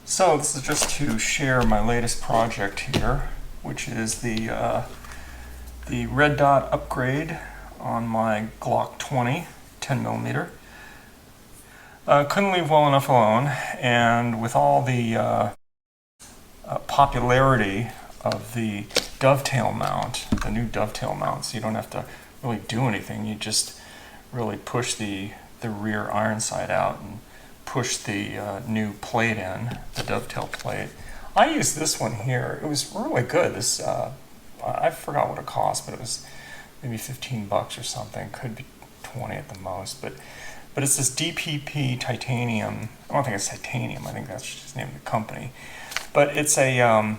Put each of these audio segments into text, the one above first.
So this is just to share my latest project here, which is the red dot upgrade on my Glock 20 10mm. Couldn't leave well enough alone, and with all the popularity of the dovetail mount, the new dovetail mount, so you don't have to really do anything. You just really push the rear iron sight out and push the new plate in, the dovetail plate. I used this one here. It was really good. This I forgot what it cost, but it was maybe 15 bucks or something. Could be 20 at the most. But it's this DPP titanium. I don't think it's titanium. I think that's just the name of the company. But it's a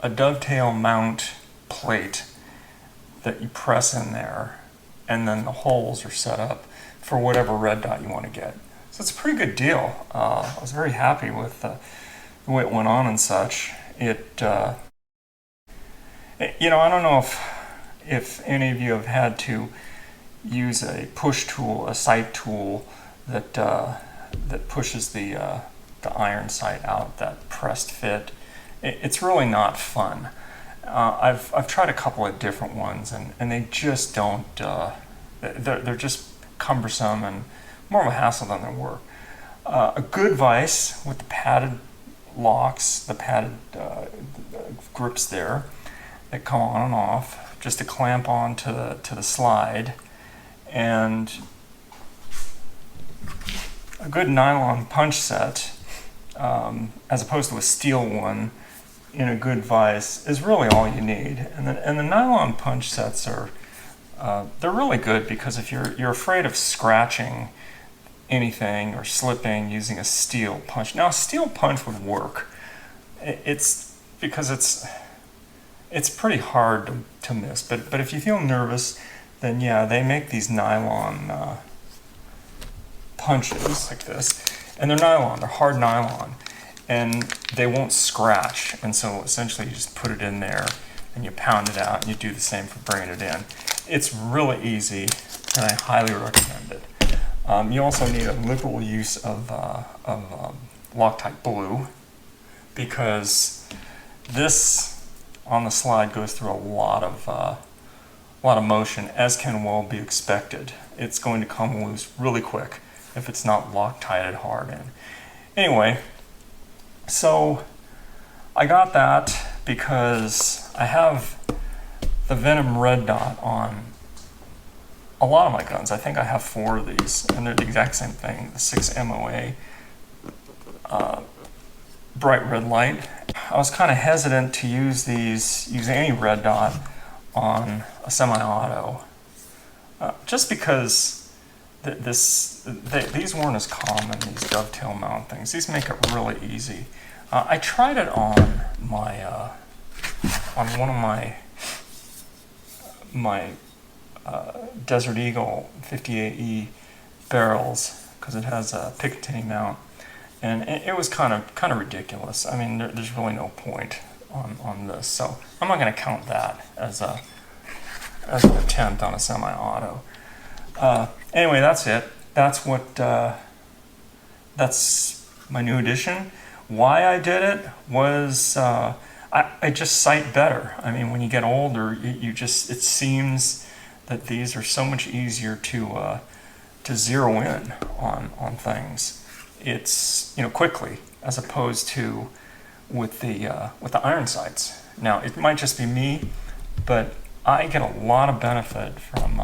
dovetail mount plate that you press in there, and then the holes are set up for whatever red dot you want to get. So it's a pretty good deal. I was very happy with the way it went on and such. I don't know if any of you have had to use a push tool, a sight tool that pushes the iron sight out, that pressed fit. It's really not fun. I've tried a couple of different ones, and they just don't. They're just cumbersome and more of a hassle than they're worth. A good vise with the padded locks, the padded grips there that come on and off, just to clamp on to the slide, and a good nylon punch set, as opposed to a steel one in a good vise, is really all you need. And the nylon punch sets are they're really good because if you're afraid of scratching anything or slipping using a steel punch. Now a steel punch would work. It's because it's pretty hard to miss. But if you feel nervous, then yeah, they make these nylon punches like this, and they're nylon. They're hard nylon, and they won't scratch. And so essentially, you just put it in there and you pound it out, and you do the same for bringing it in. It's really easy, and I highly recommend it. You also need a liberal use of Loctite blue, because this on the slide goes through a lot of motion, as can well be expected. It's going to come loose really quick if it's not Loctited hard in. Anyway, so I got that because I have the Venom red dot on a lot of my guns. I think I have 4 of these, and they're the exact same thing, the 6 MOA bright red light. I was kind of hesitant to use any red dot on a semi-auto, just because these weren't as common, these dovetail mount things. These make it really easy. I tried it on one of my Desert Eagle 58E barrels, because it has a Picatinny mount, and it was kind of ridiculous. I mean, there's really no point on this, so I'm not going to count that as an attempt on a semi-auto. Anyway, that's it. That's my new addition. Why I did it was I just sight better. I mean, when you get older, it seems that these are so much easier to zero in on things. It's quickly, as opposed to with the iron sights. Now it might just be me, but I get a lot of benefit from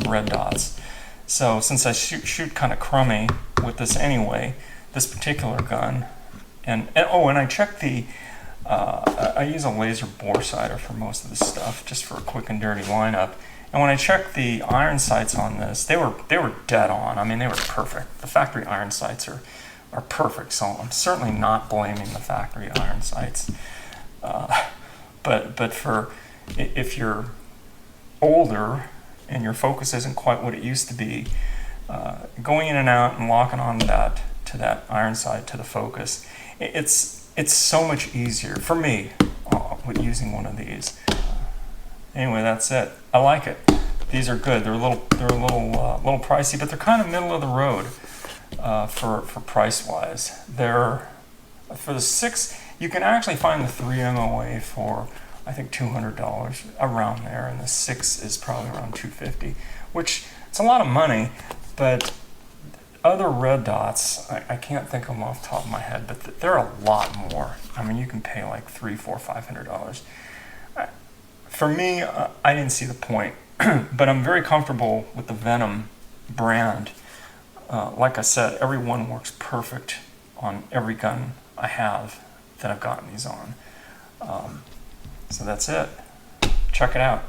red dots. So since I shoot kind of crummy with this anyway, this particular gun, and I check the. I use a laser bore sighter for most of this stuff, just for a quick and dirty lineup. And when I checked the iron sights on this, they were dead on. I mean, they were perfect. The factory iron sights are perfect, so I'm certainly not blaming the factory iron sights. But for if you're older and your focus isn't quite what it used to be, going in and out and locking on to that iron sight to the focus, it's so much easier for me with using one of these. Anyway, that's it. I like it. These are good. They're a little pricey, but they're kind of middle of the road. for price wise. They're for the 6. You can actually find the 3 MOA for I think $200 around there, and the 6 is probably around $250, which it's a lot of money. But other red dots, I can't think of them off the top of my head, but they're a lot more. I mean, you can pay like $300, $400, $500. For me, I didn't see the point, but I'm very comfortable with the Venom brand. Like I said, every one works perfect on every gun I have that I've gotten these on. So that's it. Check it out.